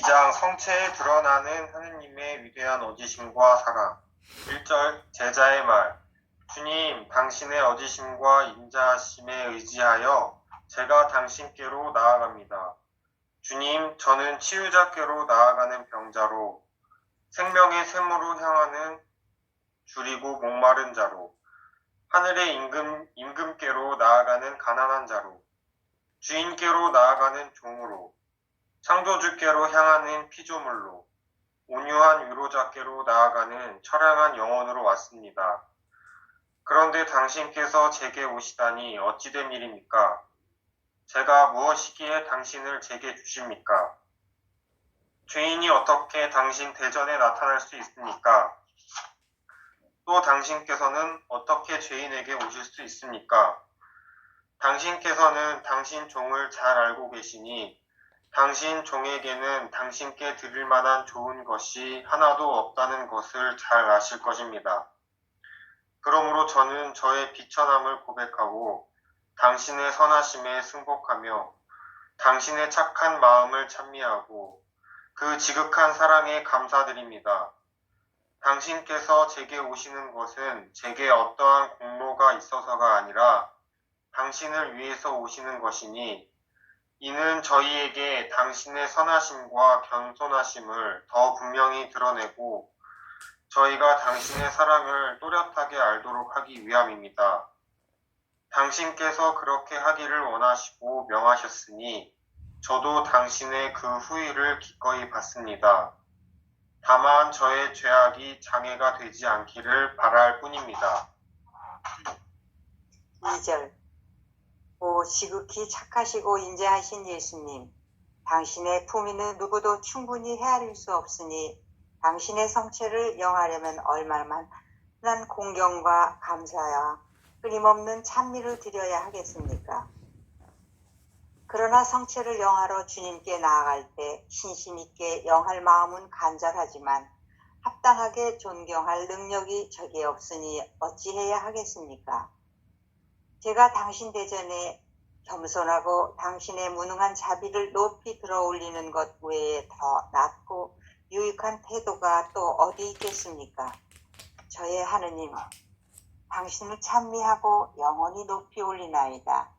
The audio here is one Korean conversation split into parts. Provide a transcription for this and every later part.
2장 성체에 드러나는 하느님의 위대한 어지심과 사랑. 1절 제자의 말. 주님, 당신의 어지심과 인자하심에 의지하여 제가 당신께로 나아갑니다. 주님, 저는 치유자께로 나아가는 병자로, 생명의 샘으로 향하는 줄이고 목마른 자로, 하늘의 임금께로 나아가는 가난한 자로, 주인께로 나아가는 종으로, 창조주께로 향하는 피조물로, 온유한 위로자께로 나아가는 처량한 영혼으로 왔습니다. 그런데 당신께서 제게 오시다니 어찌 된 일입니까? 제가 무엇이기에 당신을 제게 주십니까? 죄인이 어떻게 당신 대전에 나타날 수 있습니까? 또 당신께서는 어떻게 죄인에게 오실 수 있습니까? 당신께서는 당신 종을 잘 알고 계시니 당신 종에게는 당신께 드릴 만한 좋은 것이 하나도 없다는 것을 잘 아실 것입니다. 그러므로 저는 저의 비천함을 고백하고 당신의 선하심에 승복하며 당신의 착한 마음을 찬미하고 그 지극한 사랑에 감사드립니다. 당신께서 제게 오시는 것은 제게 어떠한 공로가 있어서가 아니라 당신을 위해서 오시는 것이니 이는 저희에게 당신의 선하심과 겸손하심을 더 분명히 드러내고 저희가 당신의 사랑을 또렷하게 알도록 하기 위함입니다. 당신께서 그렇게 하기를 원하시고 명하셨으니 저도 당신의 그 후의를 기꺼이 받습니다. 다만 저의 죄악이 장애가 되지 않기를 바랄 뿐입니다. 2절 오 지극히 착하시고 인자하신 예수님, 당신의 품위는 누구도 충분히 헤아릴 수 없으니 당신의 성체를 영하려면 얼마나 공경과 감사와 끊임없는 찬미를 드려야 하겠습니까? 그러나 성체를 영하러 주님께 나아갈 때 신심 있게 영할 마음은 간절하지만 합당하게 존경할 능력이 저게 없으니 어찌해야 하겠습니까? 제가 당신 대전에 겸손하고 당신의 무능한 자비를 높이 들어올리는 것 외에 더 낮고 유익한 태도가 또 어디 있겠습니까? 저의 하느님, 당신을 찬미하고 영원히 높이 올리나이다.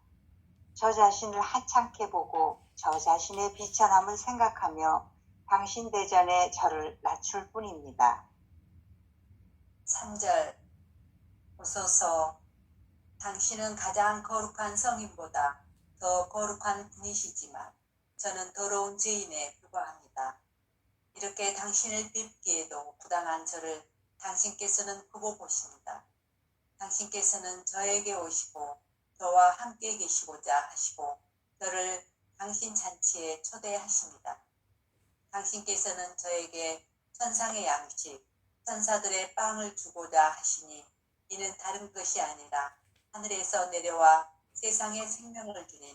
저 자신을 하찮게 보고 저 자신의 비천함을 생각하며 당신 대전에 저를 낮출 뿐입니다. 3절 오소서 당신은 가장 거룩한 성인보다 더 거룩한 분이시지만 저는 더러운 죄인에 불과합니다. 이렇게 당신을 뵙기에도 부당한 저를 당신께서는 굽어 보십니다. 당신께서는 저에게 오시고 저와 함께 계시고자 하시고 저를 당신 잔치에 초대하십니다. 당신께서는 저에게 천상의 양식, 천사들의 빵을 주고자 하시니 이는 다른 것이 아니라 하늘에서 내려와 세상에 생명을 주는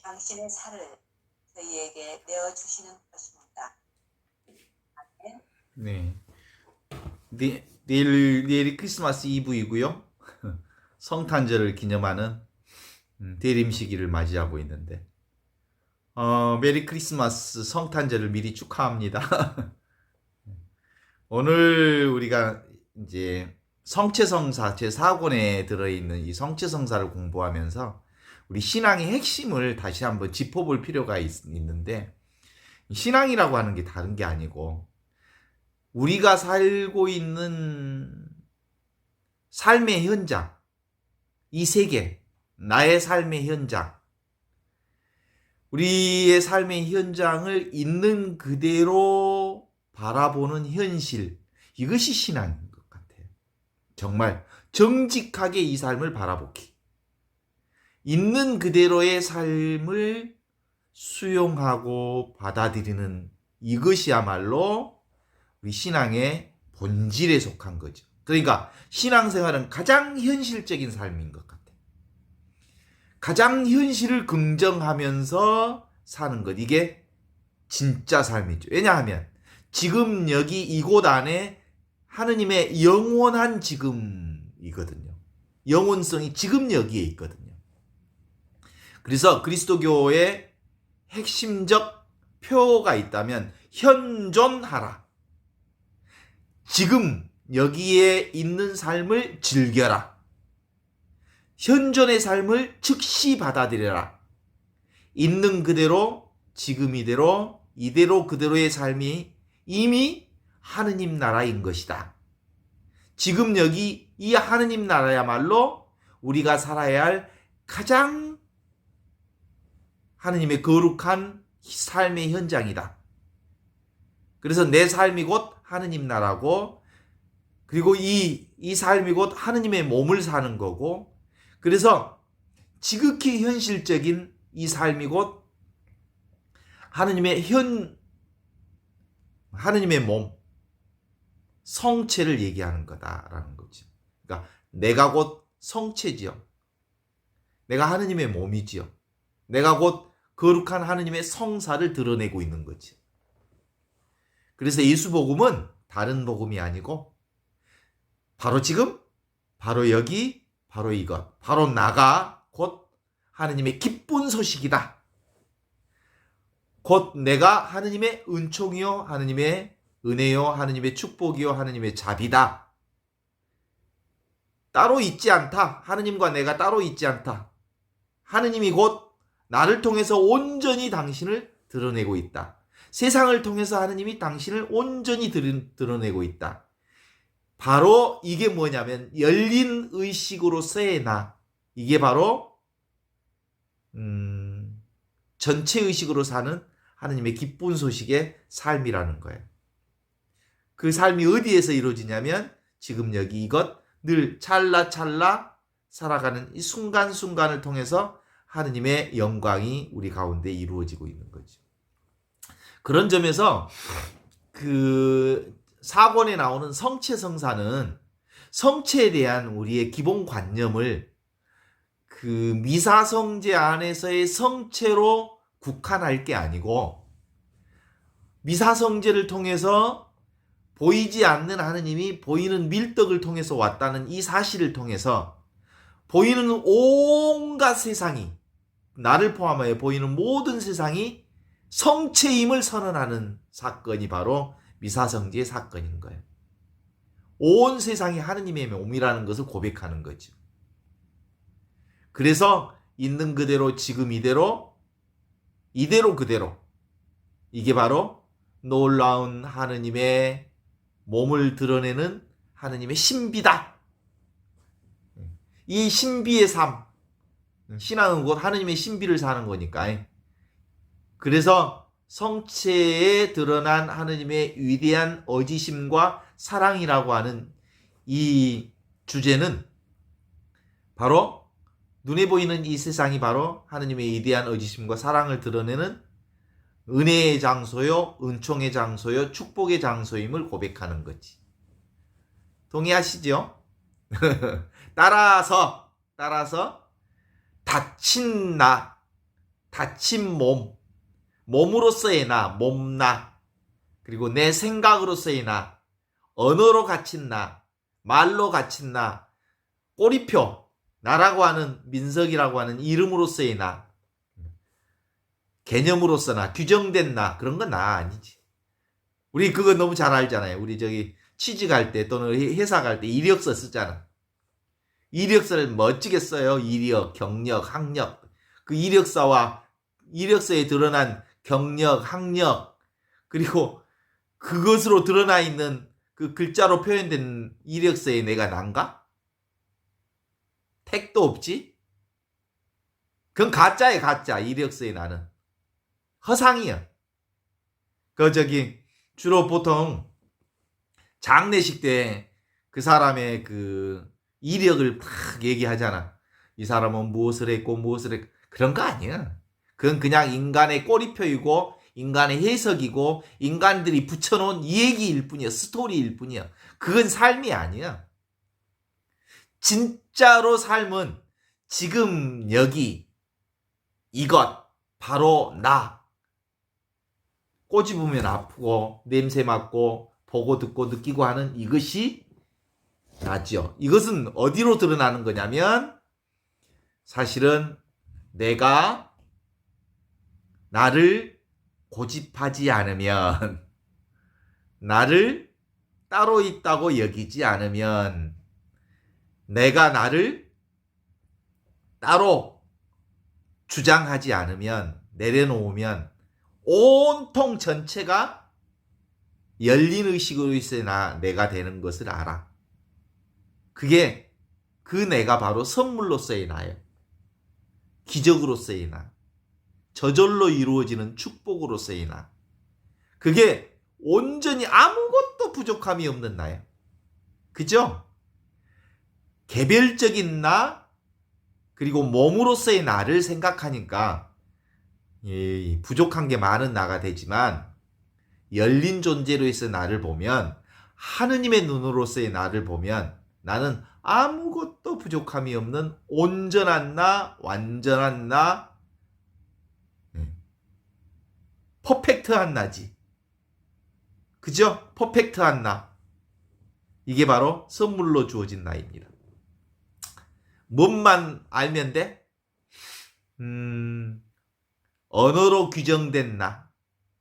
당신의 살을 저희에게 내어주시는 것입니다. 아멘. 네. 내일이 크리스마스 이브이고요. 성탄절을 기념하는 대림시기를 맞이하고 있는데 메리 크리스마스, 성탄절을 미리 축하합니다. 오늘 우리가 이제 성체성사 제4권에 들어있는 이 성체성사를 공부하면서 우리 신앙의 핵심을 다시 한번 짚어볼 필요가 있는데, 신앙이라고 하는 게 다른 게 아니고 우리가 살고 있는 삶의 현장, 이 세계, 나의 삶의 현장, 우리의 삶의 현장을 있는 그대로 바라보는 현실, 이것이 신앙인 것 같아요. 정말 정직하게 이 삶을 바라보기, 있는 그대로의 삶을 수용하고 받아들이는 이것이야말로 우리 신앙의 본질에 속한 거죠. 그러니까 신앙생활은 가장 현실적인 삶인 것 같아요. 가장 현실을 긍정하면서 사는 것, 이게 진짜 삶이죠. 왜냐하면 지금 여기 이곳 안에 하느님의 영원한 지금이거든요. 영원성이 지금 여기에 있거든요. 그래서 그리스도교의 핵심적 표가 있다면 현존하라. 지금 여기에 있는 삶을 즐겨라. 현존의 삶을 즉시 받아들여라. 있는 그대로, 지금 이대로, 이대로 그대로의 삶이 이미 하느님 나라인 것이다. 지금 여기 이 하느님 나라야말로 우리가 살아야 할 가장 하느님의 거룩한 삶의 현장이다. 그래서 내 삶이 곧 하느님 나라고, 그리고 이 삶이 곧 하느님의 몸을 사는 거고, 그래서 지극히 현실적인 이 삶이 곧 하느님의 몸, 성체를 얘기하는 거다라는 거죠. 그러니까 내가 곧 성체지요. 내가 하느님의 몸이지요. 내가 곧 거룩한 하느님의 성사를 드러내고 있는 거지. 그래서 예수 복음은 다른 복음이 아니고 바로 지금, 바로 여기, 바로 이것, 바로 나가 곧 하느님의 기쁜 소식이다. 곧 내가 하느님의 은총이요, 하느님의 은혜요, 하느님의 축복이요, 하느님의 자비다. 따로 있지 않다. 하느님과 내가 따로 있지 않다. 하느님이 곧 나를 통해서 온전히 당신을 드러내고 있다. 세상을 통해서 하느님이 당신을 온전히 드러내고 있다. 바로 이게 뭐냐면 열린 의식으로서의 나. 이게 바로 전체 의식으로 사는 하느님의 기쁜 소식의 삶이라는 거예요. 그 삶이 어디에서 이루어지냐면 지금 여기 이것, 늘 찰나찰나 살아가는 이 순간순간을 통해서 하느님의 영광이 우리 가운데 이루어지고 있는 거죠. 그런 점에서 그 사권에 나오는 성체성사는 성체에 대한 우리의 기본 관념을 그 미사성제 안에서의 성체로 국한할 게 아니고, 미사성제를 통해서 보이지 않는 하느님이 보이는 밀덕을 통해서 왔다는 이 사실을 통해서 보이는 온갖 세상이, 나를 포함하여 보이는 모든 세상이 성체임을 선언하는 사건이 바로 미사성제의 사건인 거예요. 온 세상이 하느님의 몸이라는 것을 고백하는 거죠. 그래서 있는 그대로, 지금 이대로, 이대로 그대로, 이게 바로 놀라운 하느님의 몸을 드러내는 하느님의 신비다. 이 신비의 삶, 신앙은 곧 하느님의 신비를 사는 거니까. 그래서 성체에 드러난 하느님의 위대한 어지심과 사랑이라고 하는 이 주제는 바로 눈에 보이는 이 세상이 바로 하느님의 위대한 어지심과 사랑을 드러내는 은혜의 장소요, 은총의 장소요, 축복의 장소임을 고백하는 거지. 동의하시죠? 따라서 다친 나, 다친 몸, 몸으로서의 나, 몸나, 그리고 내 생각으로서의 나, 언어로 갇힌 나, 말로 갇힌 나, 꼬리표, 나라고 하는, 민석이라고 하는 이름으로서의 나, 개념으로서 나, 규정된 나, 그런 건 나 아니지. 우리 그거 너무 잘 알잖아요. 우리 저기 취직할 때 또는 회사 갈 때 이력서 쓰잖아. 이력서를 멋지게 써요. 이력, 경력, 학력. 그 이력서와 이력서에 드러난 경력, 학력, 그리고 그것으로 드러나 있는 그 글자로 표현된 이력서에 내가 난가? 택도 없지? 그건 가짜야, 가짜. 이력서에 나는. 허상이야. 주로 보통 장례식 때 그 사람의 그 이력을 막 얘기하잖아. 이 사람은 무엇을 했고 무엇을 했고. 그런 거 아니야. 그건 그냥 인간의 꼬리표이고 인간의 해석이고 인간들이 붙여놓은 얘기일 뿐이야. 스토리일 뿐이야. 그건 삶이 아니야. 진짜로 삶은 지금 여기 이것 바로 나. 꼬집으면 아프고 냄새 맡고 보고 듣고 느끼고 하는 이것이 나죠. 이것은 어디로 드러나는 거냐면 사실은 내가 나를 고집하지 않으면, 나를 따로 있다고 여기지 않으면, 내가 나를 따로 주장하지 않으면, 내려놓으면 온통 전체가 열린 의식으로 있어야 내가 되는 것을 알아. 그게 그 내가 바로 선물로서의 나예요. 기적으로서의 나. 저절로 이루어지는 축복으로서의 나. 그게 온전히 아무것도 부족함이 없는 나예요. 그죠? 개별적인 나, 그리고 몸으로서의 나를 생각하니까 부족한 게 많은 나가 되지만, 열린 존재로서의 나를 보면, 하느님의 눈으로서의 나를 보면 나는 아무것도 부족함이 없는 온전한 나, 완전한 나, 퍼펙트한 나지. 그죠? 퍼펙트한 나. 이게 바로 선물로 주어진 나입니다. 뭔만 알면 돼? 언어로 규정된 나,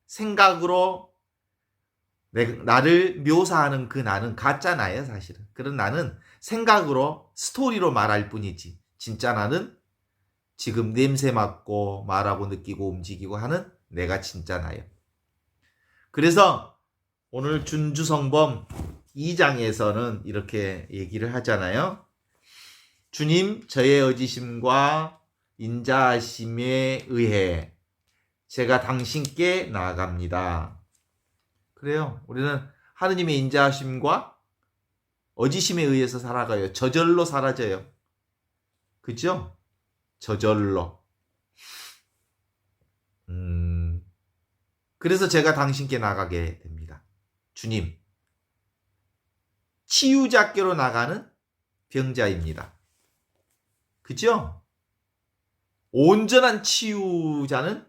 생각으로 나를 묘사하는 그 나는 가짜 나예요, 사실은. 그런 나는 생각으로, 스토리로 말할 뿐이지, 진짜 나는 지금 냄새 맡고 말하고 느끼고 움직이고 하는 내가 진짜 나예요. 그래서 오늘 준주성범 2장에서는 이렇게 얘기를 하잖아요. 주님, 저의 의지심과 인자하심에 의해 제가 당신께 나아갑니다. 그래요. 우리는 하느님의 인자하심과 의지심에 의해서 살아가요. 저절로 사라져요. 그죠? 저절로. 그래서 제가 당신께 나가게 됩니다. 주님, 치유자께로 나가는 병자입니다. 그죠? 온전한 치유자는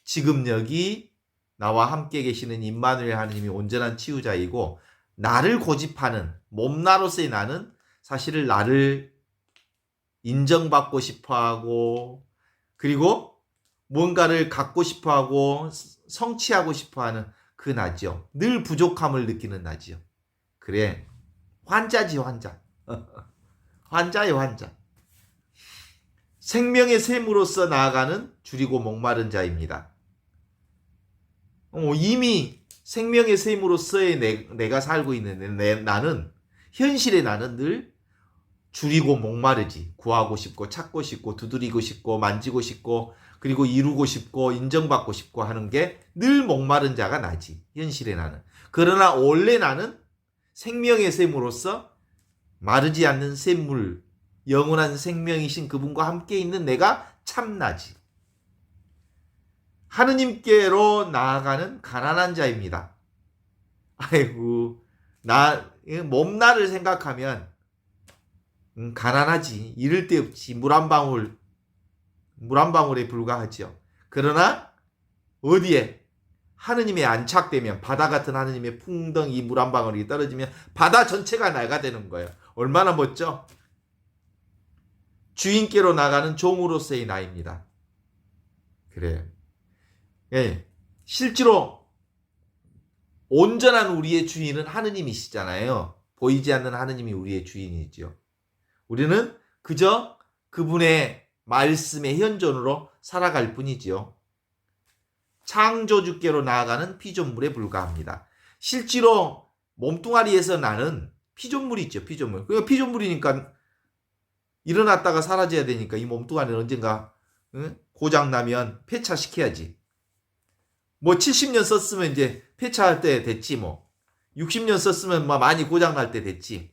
지금 여기 나와 함께 계시는 임마누엘 하느님이 온전한 치유자이고, 나를 고집하는 몸나로서의 나는 사실은 나를 인정받고 싶어하고, 그리고 뭔가를 갖고 싶어하고 성취하고 싶어하는 그 나죠. 늘 부족함을 느끼는 나죠. 그래, 환자지, 환자. 환자예요, 환자. 생명의 샘으로서 나아가는 줄이고 목마른 자입니다. 이미 생명의 샘으로서의 내가 살고 있는 나는, 현실의 나는 늘 줄이고 목마르지. 구하고 싶고 찾고 싶고 두드리고 싶고 만지고 싶고, 그리고 이루고 싶고 인정받고 싶고 하는 게 늘 목마른 자가 나지, 현실의 나는. 그러나 원래 나는 생명의 샘으로서 마르지 않는 샘물, 영원한 생명이신 그분과 함께 있는 내가 참나지. 하느님께로 나아가는 가난한 자입니다. 아이고, 몸나를 생각하면 가난하지. 이럴 데 없지. 물 한 방울에 불과하죠. 그러나 어디에 하느님의 안착되면, 바다 같은 하느님의 풍덩이 물 한 방울이 떨어지면 바다 전체가 나가 되는 거예요. 얼마나 멋져? 주인께로 나가는 종으로서의 나입니다. 그래요. 예, 실제로 온전한 우리의 주인은 하느님이시잖아요. 보이지 않는 하느님이 우리의 주인이죠. 우리는 그저 그분의 말씀의 현존으로 살아갈 뿐이지요. 창조주께로 나아가는 피조물에 불과합니다. 실제로 몸뚱아리에서 나는 피조물이죠, 피조물. 그러니까 피조물이니까 일어났다가 사라져야 되니까 이 몸뚱아리는 언젠가 고장나면 폐차시켜야지. 뭐 70년 썼으면 이제 폐차할 때 됐지, 뭐 60년 썼으면 많이 고장날 때 됐지.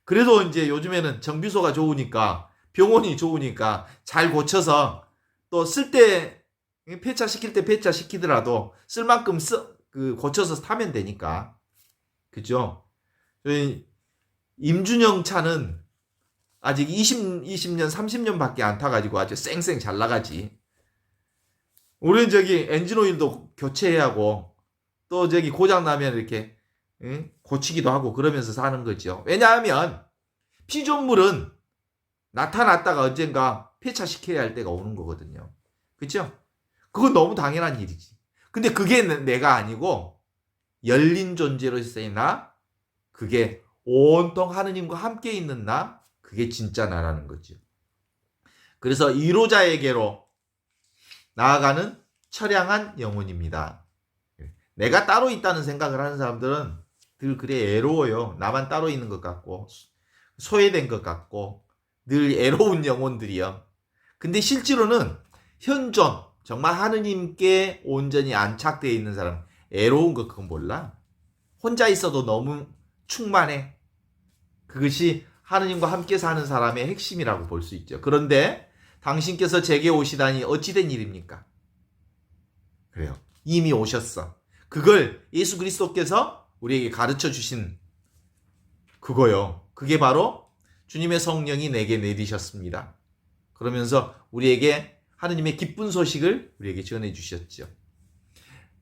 그래도 이제 요즘에는 정비소가 좋으니까, 병원이 좋으니까 잘 고쳐서 또 쓸 때 폐차시킬 때 폐차시키더라도 쓸 만큼 고쳐서 타면 되니까. 그죠? 임준영 차는 아직 20년, 30년밖에 안 타가지고 아주 쌩쌩 잘 나가지. 우리는 저기 엔진오일도 교체해야 하고, 또 저기 고장나면 이렇게 고치기도 하고 그러면서 사는 거죠. 왜냐하면 피조물은 나타났다가 언젠가 폐차시켜야 할 때가 오는 거거든요. 그렇죠? 그건 너무 당연한 일이지. 근데 그게 내가 아니고 열린 존재로서의 나, 그게 온통 하느님과 함께 있는 나, 그게 진짜 나라는 거죠. 그래서 이로자에게로 나아가는 처량한 영혼입니다. 내가 따로 있다는 생각을 하는 사람들은 늘 그래 애로워요. 나만 따로 있는 것 같고 소외된 것 같고 늘 애로운 영혼들이요. 근데 실제로는 현존 정말 하느님께 온전히 안착되어 있는 사람, 애로운 거 그건 몰라. 혼자 있어도 너무 충만해. 그것이 하느님과 함께 사는 사람의 핵심이라고 볼 수 있죠. 그런데 당신께서 제게 오시다니 어찌된 일입니까? 그래요. 이미 오셨어. 그걸 예수 그리스도께서 우리에게 가르쳐 주신 그거요. 그게 바로 주님의 성령이 내게 내리셨습니다. 그러면서 우리에게 하느님의 기쁜 소식을 우리에게 전해 주셨죠.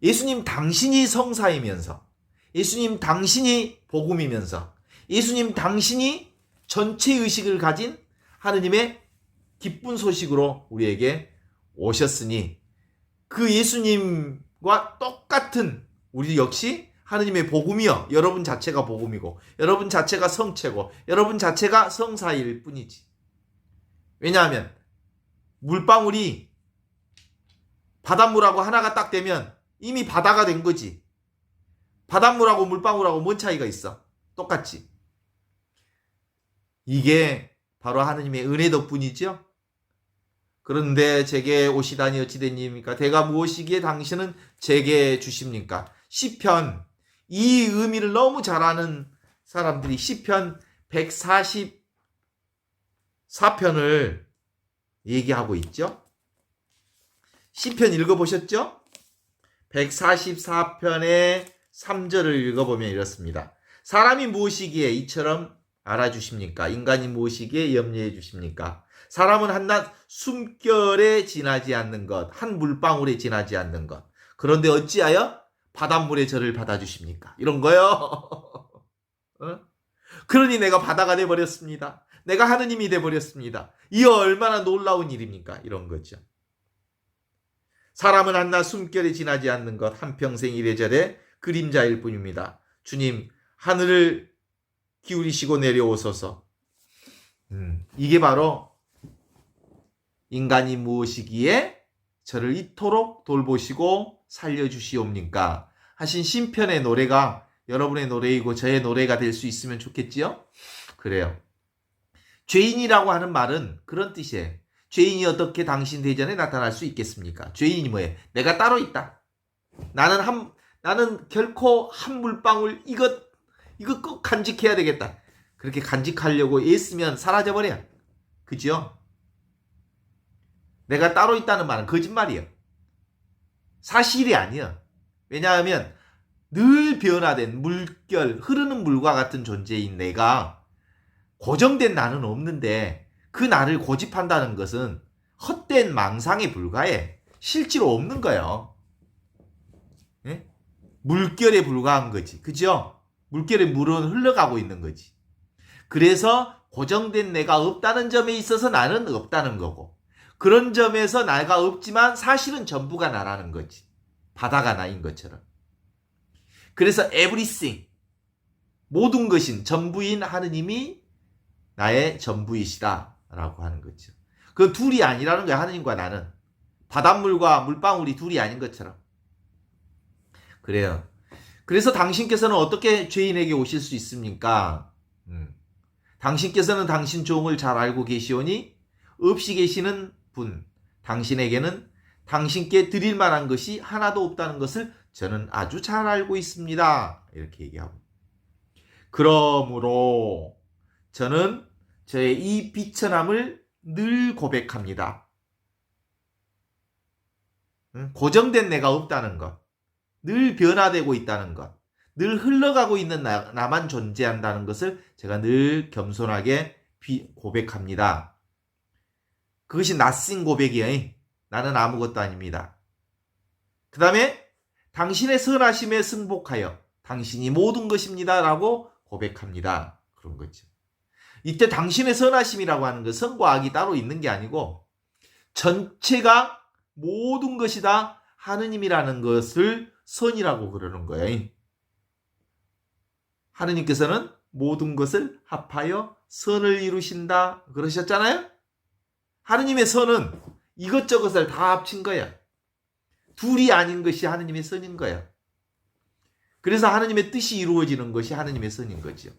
예수님 당신이 성사이면서, 예수님 당신이 복음이면서, 예수님 당신이 전체 의식을 가진 하느님의 기쁜 소식으로 우리에게 오셨으니 그 예수님과 똑같은 우리 역시 하느님의 복음이요. 여러분 자체가 복음이고 여러분 자체가 성체고 여러분 자체가 성사일 뿐이지. 왜냐하면 물방울이 바닷물하고 하나가 딱 되면 이미 바다가 된 거지. 바닷물하고 물방울하고 뭔 차이가 있어? 똑같지. 이게 바로 하느님의 은혜 덕분이죠. 그런데 제게 오시다니 어찌된 일입니까? 대가 무엇이기에 당신은 제게 주십니까? 시편, 이 의미를 너무 잘 아는 사람들이 시편 144편을 얘기하고 있죠. 시편 읽어보셨죠? 144편의 3절을 읽어보면 이렇습니다. 사람이 무엇이기에 이처럼 알아주십니까? 인간이 무엇이기에 염려해 주십니까? 사람은 한낱 숨결에 지나지 않는 것, 한 물방울에 지나지 않는 것. 그런데 어찌하여 바닷물에 저를 받아주십니까? 이런 거요. 어? 그러니 내가 바다가 돼버렸습니다. 내가 하느님이 돼버렸습니다. 이 얼마나 놀라운 일입니까? 이런 거죠. 사람은 한낱 숨결에 지나지 않는 것, 한평생 이래저래 그림자일 뿐입니다. 주님, 하늘을 기울이시고 내려오소서. 이게 바로 인간이 무엇이기에 저를 이토록 돌보시고 살려주시옵니까? 하신 신편의 노래가 여러분의 노래이고 저의 노래가 될 수 있으면 좋겠지요? 그래요. 죄인이라고 하는 말은 그런 뜻이에요. 죄인이 어떻게 당신 대전에 나타날 수 있겠습니까? 죄인이 뭐예요? 내가 따로 있다. 나는 결코 한 물방울 이거 꼭 간직해야 되겠다. 그렇게 간직하려고 애쓰면 사라져버려. 그죠? 내가 따로 있다는 말은 거짓말이에요. 사실이 아니에요. 왜냐하면 늘 변화된 물결, 흐르는 물과 같은 존재인 내가 고정된 나는 없는데 그 나를 고집한다는 것은 헛된 망상에 불과해. 실제로 없는 거예요. 예? 물결에 불과한 거지. 그죠? 물결에 물은 흘러가고 있는 거지. 그래서 고정된 내가 없다는 점에 있어서 나는 없다는 거고, 그런 점에서 나가 없지만 사실은 전부가 나라는 거지. 바다가 나인 것처럼. 그래서 everything, 모든 것인 전부인 하느님이 나의 전부이시다 라고 하는 거죠. 그 둘이 아니라는 거야. 하느님과 나는 바닷물과 물방울이 둘이 아닌 것처럼. 그래요. 그래서 당신께서는 어떻게 죄인에게 오실 수 있습니까? 당신께서는 당신 종을 잘 알고 계시오니 없이 계시는 분, 당신에게는 당신께 드릴 만한 것이 하나도 없다는 것을 저는 아주 잘 알고 있습니다. 이렇게 얘기하고. 그러므로 저는 저의 이 비천함을 늘 고백합니다. 고정된 내가 없다는 것, 늘 변화되고 있다는 것, 늘 흘러가고 있는 나만 존재한다는 것을 제가 늘 겸손하게 고백합니다. 그것이 낯선 고백이에요. 나는 아무것도 아닙니다. 그 다음에 당신의 선하심에 승복하여 당신이 모든 것입니다 라고 고백합니다. 그런 거죠. 이때 당신의 선하심이라고 하는 건 선과 악이 따로 있는 게 아니고 전체가 모든 것이 다 하느님이라는 것을 선이라고 그러는 거예요. 하느님께서는 모든 것을 합하여 선을 이루신다 그러셨잖아요. 하느님의 선은 이것저것을 다 합친 거야. 둘이 아닌 것이 하느님의 선인 거야. 그래서 하느님의 뜻이 이루어지는 것이 하느님의 선인 거죠.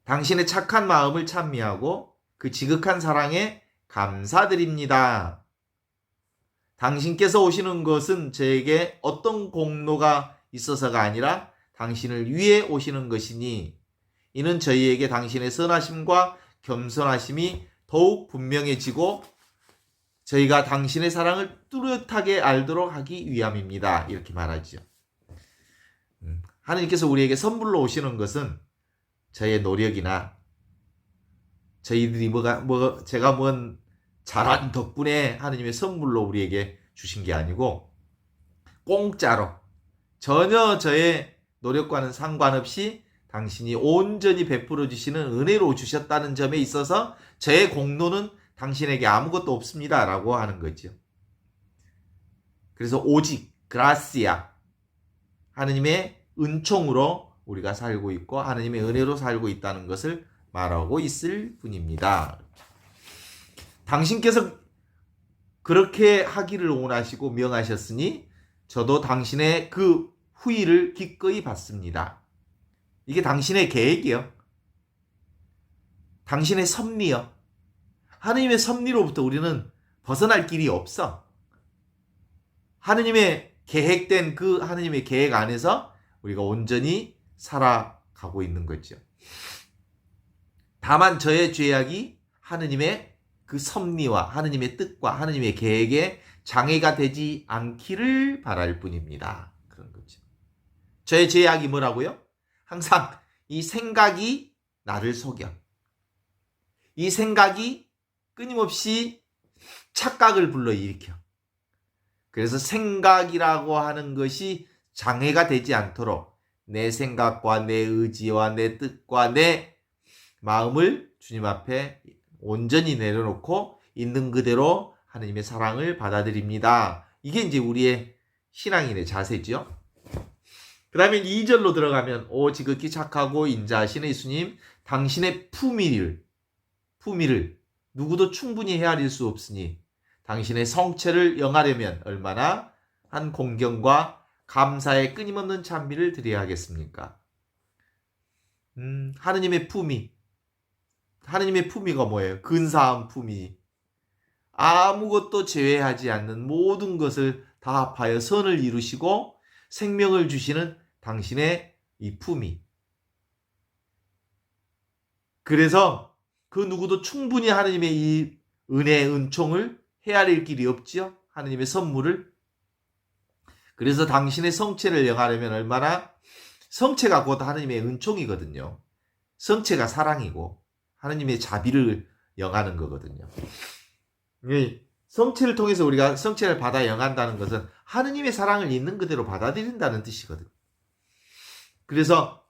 당신의 착한 마음을 찬미하고 그 지극한 사랑에 감사드립니다. 당신께서 오시는 것은 저에게 어떤 공로가 있어서가 아니라 당신을 위해 오시는 것이니 이는 저희에게 당신의 선하심과 겸손하심이 더욱 분명해지고 저희가 당신의 사랑을 뚜렷하게 알도록 하기 위함입니다. 이렇게 말하죠. 하느님께서 우리에게 선물로 오시는 것은 저의 노력이나 저희들이 제가 뭔 잘한 덕분에 하느님의 선물로 우리에게 주신 게 아니고 공짜로 전혀 저의 노력과는 상관없이 당신이 온전히 베풀어 주시는 은혜로 주셨다는 점에 있어서 저의 공로는 당신에게 아무것도 없습니다 라고 하는 거죠. 그래서 오직 그라시아 하느님의 은총으로 우리가 살고 있고 하느님의 은혜로 살고 있다는 것을 말하고 있을 뿐입니다. 당신께서 그렇게 하기를 원하시고 명하셨으니 저도 당신의 그 후의를 기꺼이 받습니다. 이게 당신의 계획이요. 당신의 섭리요. 하느님의 섭리로부터 우리는 벗어날 길이 없어. 하느님의 계획된 그 하느님의 계획 안에서 우리가 온전히 살아가고 있는 거죠. 다만 저의 죄악이 하느님의 그 섭리와 하느님의 뜻과 하느님의 계획에 장애가 되지 않기를 바랄 뿐입니다. 그런 거죠. 저의 죄악이 뭐라고요? 항상 이 생각이 나를 속여. 이 생각이 끊임없이 착각을 불러일으켜. 그래서 생각이라고 하는 것이 장애가 되지 않도록 내 생각과 내 의지와 내 뜻과 내 마음을 주님 앞에 온전히 내려놓고 있는 그대로 하느님의 사랑을 받아들입니다. 이게 이제 우리의 신앙인의 자세죠. 그 다음에 2절로 들어가면 오 지극히 착하고 인자하신 예수님 당신의 품위를 누구도 충분히 헤아릴 수 없으니 당신의 성체를 영하려면 얼마나 한 공경과 감사의 끊임없는 찬미를 드려야 하겠습니까? 하느님의 품위. 하느님의 품위가 뭐예요? 근사한 품위. 아무것도 제외하지 않는 모든 것을 다 합하여 선을 이루시고 생명을 주시는 당신의 이 품위. 그래서 그 누구도 충분히 하느님의 이 은혜, 은총을 헤아릴 길이 없지요. 하느님의 선물을. 그래서 당신의 성체를 영하려면 얼마나 성체가 곧 하느님의 은총이거든요. 성체가 사랑이고 하느님의 자비를 영하는 거거든요. 성체를 통해서 우리가 성체를 받아 영한다는 것은 하느님의 사랑을 있는 그대로 받아들인다는 뜻이거든요. 그래서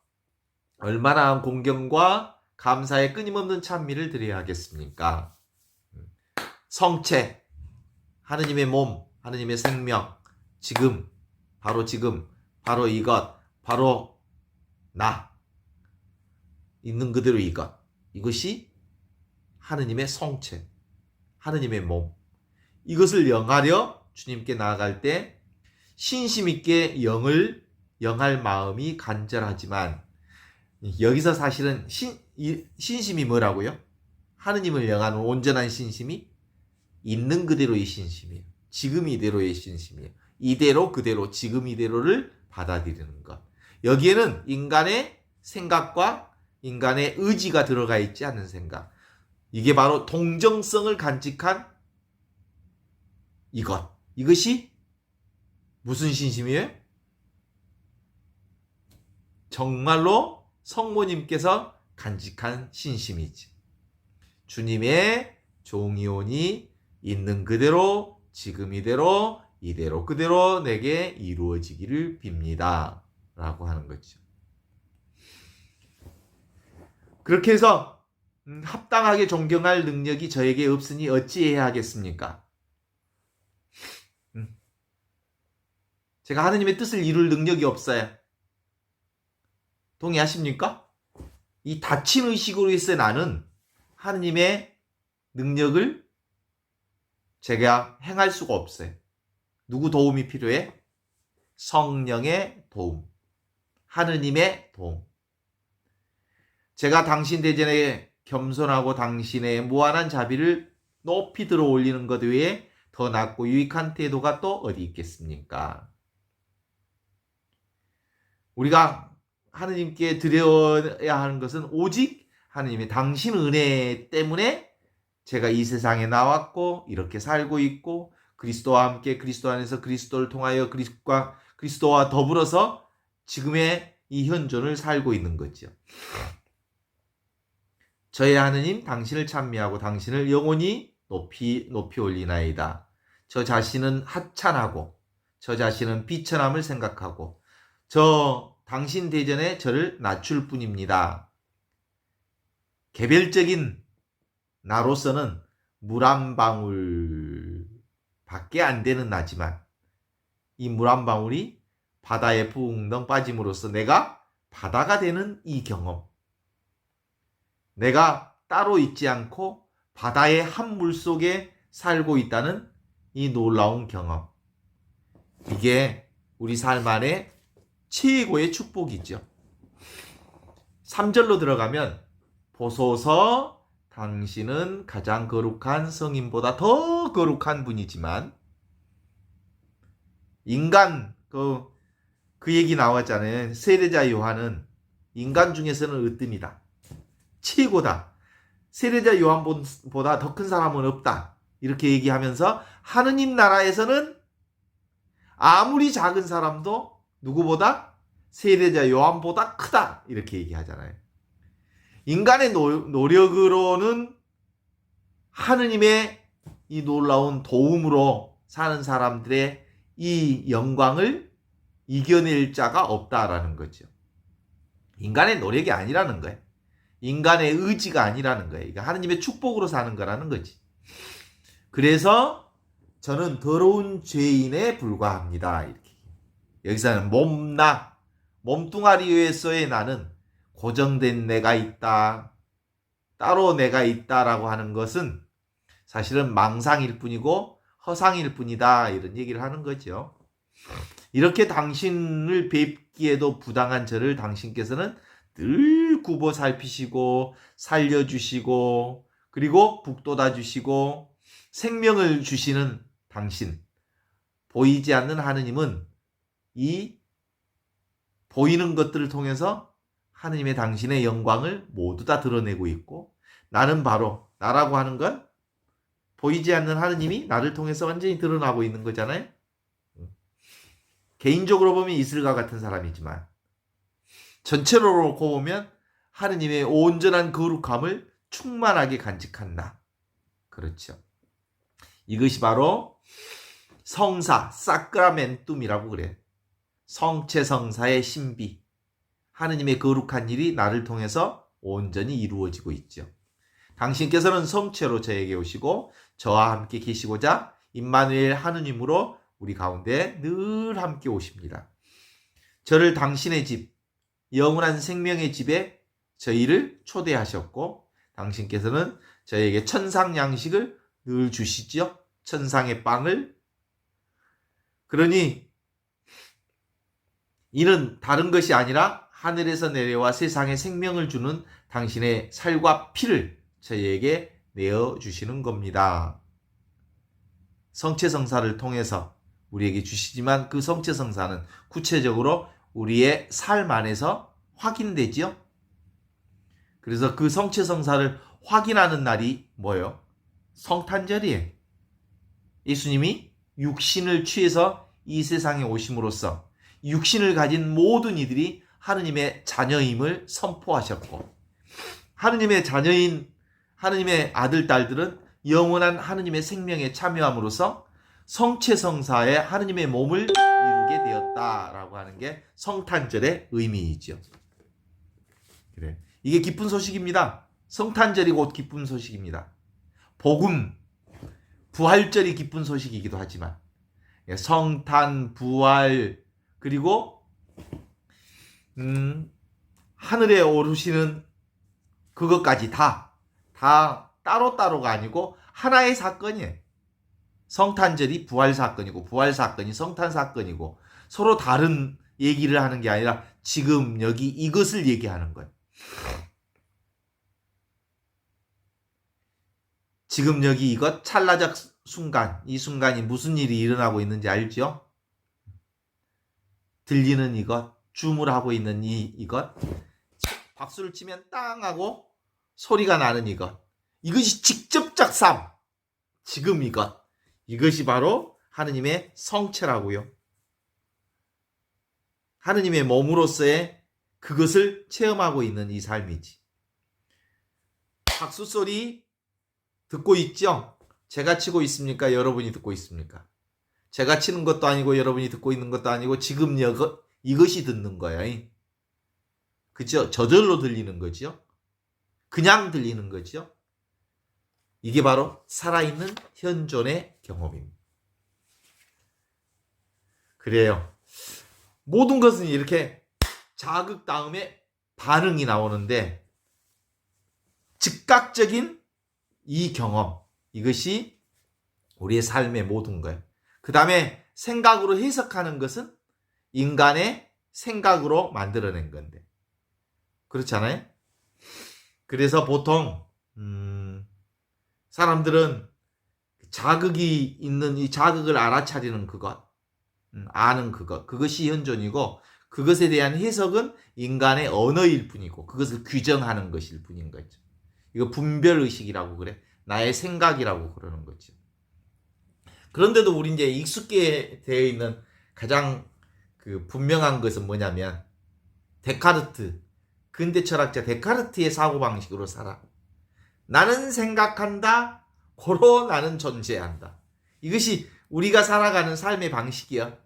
얼마나 공경과 감사의 끊임없는 찬미를 드려야 하겠습니까? 성체, 하느님의 몸, 하느님의 생명, 지금, 바로 이것, 바로 나, 있는 그대로 이것이 하느님의 성체, 하느님의 몸. 이것을 영하려 주님께 나아갈 때 신심 있게 영할 마음이 간절하지만 여기서 사실은 신심이 뭐라고요? 하느님을 영하는 온전한 신심이 있는 그대로의 신심이에요. 지금 이대로의 신심이에요. 이대로 그대로 지금 이대로를 받아들이는 것. 여기에는 인간의 생각과 인간의 의지가 들어가 있지 않은 생각. 이게 바로 동정성을 간직한 이것이 무슨 신심이에요? 정말로 성모님께서 간직한 신심이지. 주님의 종이오니 있는 그대로 지금 이대로 그대로 내게 이루어지기를 빕니다. 라고 하는 거죠. 그렇게 해서 합당하게 존경할 능력이 저에게 없으니 어찌해야 하겠습니까? 제가 하느님의 뜻을 이룰 능력이 없어요. 동의하십니까? 이 닫힌 의식으로 있어 나는 하느님의 능력을 제가 행할 수가 없어요. 누구 도움이 필요해? 성령의 도움, 하느님의 도움. 제가 당신 대전에 겸손하고 당신의 무한한 자비를 높이 들어 올리는 것 외에 더 낫고 유익한 태도가 또 어디 있겠습니까? 우리가 하느님께 드려야 하는 것은 오직 하느님의 당신 은혜 때문에 제가 이 세상에 나왔고 이렇게 살고 있고 그리스도와 함께 그리스도 안에서 그리스도를 통하여 그리스도와 더불어서 지금의 이 현존을 살고 있는 거죠. 저의 하느님 당신을 찬미하고 당신을 영원히 높이 올리나이다. 저 자신은 하찮하고 저 자신은 비천함을 생각하고 저 당신 대전에 저를 낮출 뿐입니다. 개별적인 나로서는 물 한 방울 밖에 안 되는 나지만 이 물 한 방울이 바다에 붕덩 빠짐으로써 내가 바다가 되는 이 경험, 내가 따로 있지 않고 바다의 한 물 속에 살고 있다는 이 놀라운 경험, 이게 우리 삶 안에 최고의 축복이죠. 3절로 들어가면 보소서 당신은 가장 거룩한 성인보다 더 거룩한 분이지만 인간 그 얘기 나왔잖아요. 세례자 요한은 인간 중에서는 으뜸이다. 최고다. 세례자 요한보다 더 큰 사람은 없다. 이렇게 얘기하면서 하느님 나라에서는 아무리 작은 사람도 누구보다 세례자 요한보다 크다. 이렇게 얘기하잖아요. 인간의 노력으로는 하느님의 이 놀라운 도움으로 사는 사람들의 이 영광을 이겨낼 자가 없다라는 거죠. 인간의 노력이 아니라는 거예요. 인간의 의지가 아니라는 거예요. 그러니까 하느님의 축복으로 사는 거라는 거지. 그래서 저는 더러운 죄인에 불과합니다. 이렇게. 여기서는 몸뚱아리에서의 나는 고정된 내가 있다, 따로 내가 있다라고 하는 것은 사실은 망상일 뿐이고 허상일 뿐이다, 이런 얘기를 하는 거죠. 이렇게 당신을 뵙기에도 부당한 저를 당신께서는 늘 굽어 살피시고 살려주시고 그리고 북돋아 주시고 생명을 주시는 당신, 보이지 않는 하느님은 이 보이는 것들을 통해서 하느님의 당신의 영광을 모두 다 드러내고 있고, 나는 바로 나라고 하는 건 보이지 않는 하느님이 나를 통해서 완전히 드러나고 있는 거잖아요. 개인적으로 보면 이슬과 같은 사람이지만 전체로 놓고 보면 하느님의 온전한 거룩함을 충만하게 간직한 나. 그렇죠. 이것이 바로 성사, 사크라멘툼이라고 그래. 성체성사의 신비. 하느님의 거룩한 일이 나를 통해서 온전히 이루어지고 있죠. 당신께서는 성체로 저에게 오시고 저와 함께 계시고자 임마누엘 하느님으로 우리 가운데 늘 함께 오십니다. 저를 당신의 집, 영원한 생명의 집에 저희를 초대하셨고 당신께서는 저에게 천상 양식을 늘 주시죠. 천상의 빵을. 그러니 이는 다른 것이 아니라 하늘에서 내려와 세상에 생명을 주는 당신의 살과 피를 저희에게 내어주시는 겁니다. 성체성사를 통해서 우리에게 주시지만 그 성체성사는 구체적으로 우리의 삶 안에서 확인되지요. 그래서 그 성체성사를 확인하는 날이 뭐예요? 성탄절이에요. 예수님이 육신을 취해서 이 세상에 오심으로써 육신을 가진 모든 이들이 하느님의 자녀임을 선포하셨고, 하느님의 자녀인 하느님의 아들, 딸들은 영원한 하느님의 생명에 참여함으로써 성체성사에 하느님의 몸을 이루게 되었다라고 하는 게 성탄절의 의미이죠. 그래. 이게 기쁜 소식입니다. 성탄절이 곧 기쁜 소식입니다. 복음, 부활절이 기쁜 소식이기도 하지만 성탄, 부활, 그리고 하늘에 오르시는 그것까지 다 따로따로가 아니고 하나의 사건이에요. 성탄절이 부활 사건이고 부활 사건이 성탄 사건이고 서로 다른 얘기를 하는 게 아니라 지금 여기 이것을 얘기하는 거예요. 지금 여기 이것 찰나적 순간, 이 순간이 무슨 일이 일어나고 있는지 알죠? 들리는 이것, 줌을 있는 이것, 박수를 치면 땅 하고 소리가 나는 이것이 직접적 삶, 지금 이것이 바로 하느님의 성체라고요. 하느님의 몸으로서의 그것을 체험하고 있는 이 삶이지. 박수 소리 듣고 있죠? 제가 치고 있습니까? 여러분이 듣고 있습니까? 제가 치는 것도 아니고 여러분이 듣고 있는 것도 아니고 지금 이것이 듣는 거야. 그죠? 저절로 들리는 거죠. 그냥 들리는 거죠. 이게 바로 살아있는 현존의 경험입니다. 그래요. 모든 것은 이렇게 자극 다음에 반응이 나오는데 즉각적인 이 경험, 이것이 우리의 삶의 모든 거예요. 그 다음에 생각으로 해석하는 것은 인간의 생각으로 만들어낸 건데. 그렇잖아요? 그래서 보통 사람들은 자극이 있는 이 자극을 알아차리는 그것, 아는 그것이 현존이고 그것에 대한 해석은 인간의 언어일 뿐이고 그것을 규정하는 것일 뿐인 거죠. 이거 분별의식이라고 그래. 나의 생각이라고 그러는 거죠. 그런데도 우리 이제 익숙해 되어 있는 가장 분명한 것은 뭐냐면 데카르트, 근대 철학자 데카르트의 사고방식으로 살아. 나는 생각한다. 고로 나는 존재한다. 이것이 우리가 살아가는 삶의 방식이야.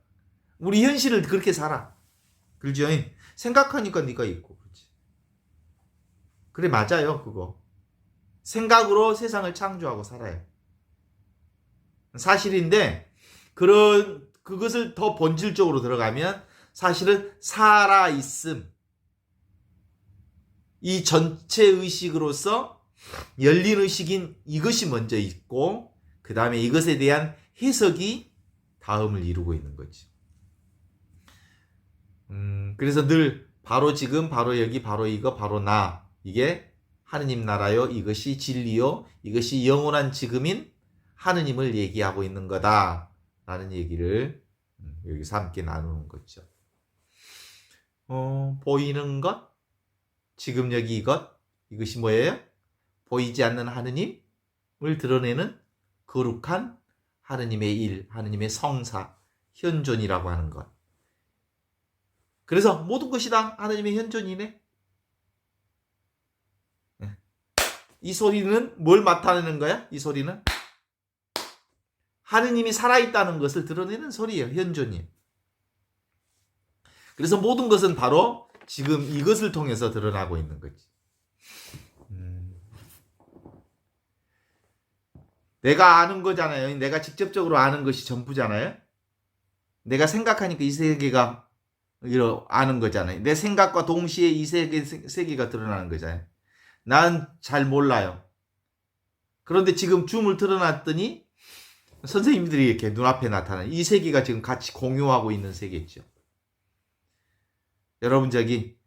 우리 현실을 그렇게 살아. 그렇죠? 생각하니까 네가 있고. 그렇지. 그래, 맞아요. 그거. 생각으로 세상을 창조하고 살아요. 사실인데 그것을 더 본질적으로 들어가면 사실은 살아있음, 이 전체 의식으로서 열린 의식인 이것이 먼저 있고 그 다음에 이것에 대한 해석이 다음을 이루고 있는 거지. 그래서 늘 바로 지금, 바로 여기, 바로 이거, 바로 나, 이게 하느님 나라요, 이것이 진리요, 이것이 영원한 지금인 하느님을 얘기하고 있는 거다 라는 얘기를 여기서 함께 나누는 거죠. 보이는 것, 지금 여기 이것이 뭐예요? 보이지 않는 하느님을 드러내는 거룩한 하느님의 일, 하느님의 성사, 현존이라고 하는 것. 그래서 모든 것이 다 하느님의 현존이네. 이 소리는 뭘 나타내는 거야? 이 소리는 하느님이 살아있다는 것을 드러내는 소리예요. 현존이에요. 그래서 모든 것은 바로 지금 이것을 통해서 드러나고 있는 거지. 내가 아는 거잖아요. 내가 직접적으로 아는 것이 전부잖아요. 내가 생각하니까 이 세계가 아는 거잖아요. 내 생각과 동시에 이 세계가 드러나는 거잖아요. 난 잘 몰라요. 그런데 지금 줌을 틀어놨더니 선생님들이 이렇게 눈앞에 나타나는 이 세계가 지금 같이 공유하고 있는 세계죠. 여러분 저기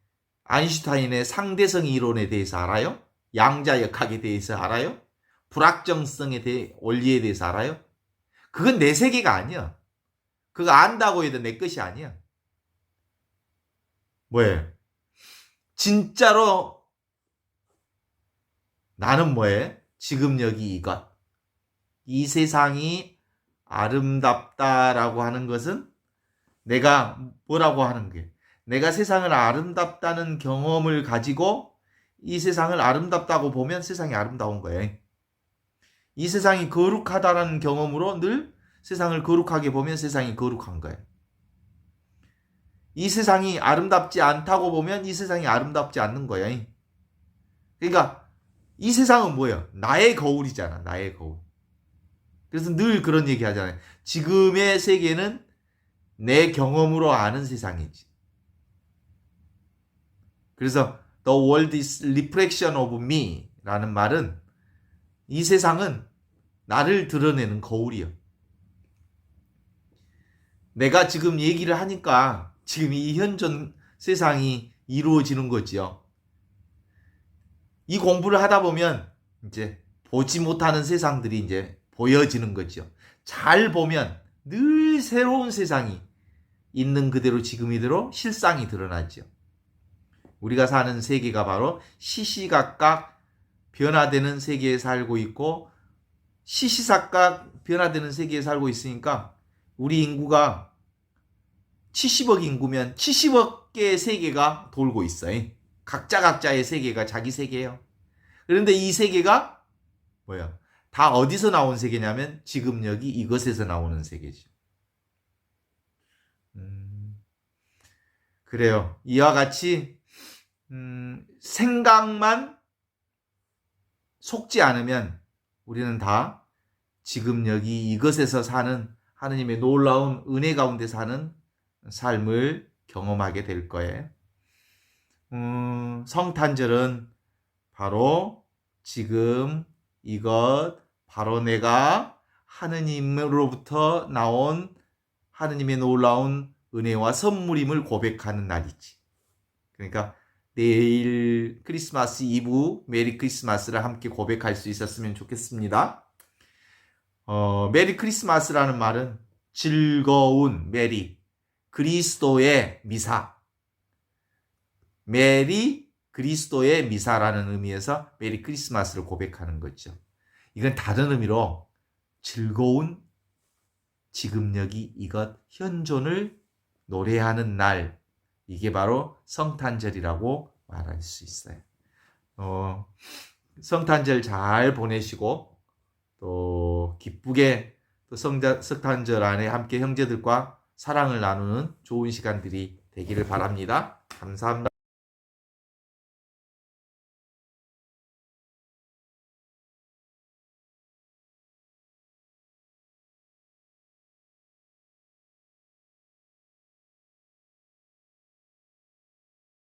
아인슈타인의 상대성 이론에 대해서 알아요? 양자역학에 대해서 알아요? 불확정성의 원리에 대해서 알아요? 그건 내 세계가 아니야. 그거 안다고 해도 내 것이 아니야. 뭐예요? 진짜로 나는 뭐예요? 지금 여기 이것. 이 세상이 아름답다라고 하는 것은 내가 뭐라고 하는 게 내가 세상을 아름답다는 경험을 가지고 이 세상을 아름답다고 보면 세상이 아름다운 거예요. 이 세상이 거룩하다라는 경험으로 늘 세상을 거룩하게 보면 세상이 거룩한 거예요. 이 세상이 아름답지 않다고 보면 이 세상이 아름답지 않는 거예요. 그러니까 이 세상은 뭐예요? 나의 거울이잖아. 나의 거울. 그래서 늘 그런 얘기 하잖아요. 지금의 세계는 내 경험으로 아는 세상이지. 그래서 The world is reflection of me 라는 말은 이 세상은 나를 드러내는 거울이요. 내가 지금 얘기를 하니까 지금 이 현존 세상이 이루어지는 거지요. 이 공부를 하다 보면 이제 보지 못하는 세상들이 이제 보여지는 거죠. 잘 보면 늘 새로운 세상이 있는 그대로 지금 이대로 실상이 드러나죠. 우리가 사는 세계가 바로 시시각각 변화되는 세계에 살고 있고 시시각각 변화되는 세계에 살고 있으니까 우리 인구가 70억 인구면 70억 개의 세계가 돌고 있어요. 각자의 세계가 자기 세계예요. 그런데 이 세계가 뭐야? 다 어디서 나온 세계냐면 지금 여기 이것에서 나오는 세계죠. 그래요. 이와 같이 생각만 속지 않으면 우리는 다 지금 여기 이것에서 사는 하느님의 놀라운 은혜 가운데 사는 삶을 경험하게 될 거예요. 성탄절은 바로 지금 이것, 바로 내가 하느님으로부터 나온 하느님의 놀라운 은혜와 선물임을 고백하는 날이지. 그러니까 내일 크리스마스 이브 메리 크리스마스를 함께 고백할 수 있었으면 좋겠습니다. 메리 크리스마스라는 말은 즐거운 메리, 그리스도의 미사, 메리 그리스도의 미사라는 의미에서 메리 크리스마스를 고백하는 거죠. 이건 다른 의미로 즐거운 지금 여기 이것 현존을 노래하는 날, 이게 바로 성탄절이라고 말할 수 있어요. 성탄절 잘 보내시고 또 기쁘게 또 성탄절 안에 함께 형제들과 사랑을 나누는 좋은 시간들이 되기를 바랍니다. 감사합니다.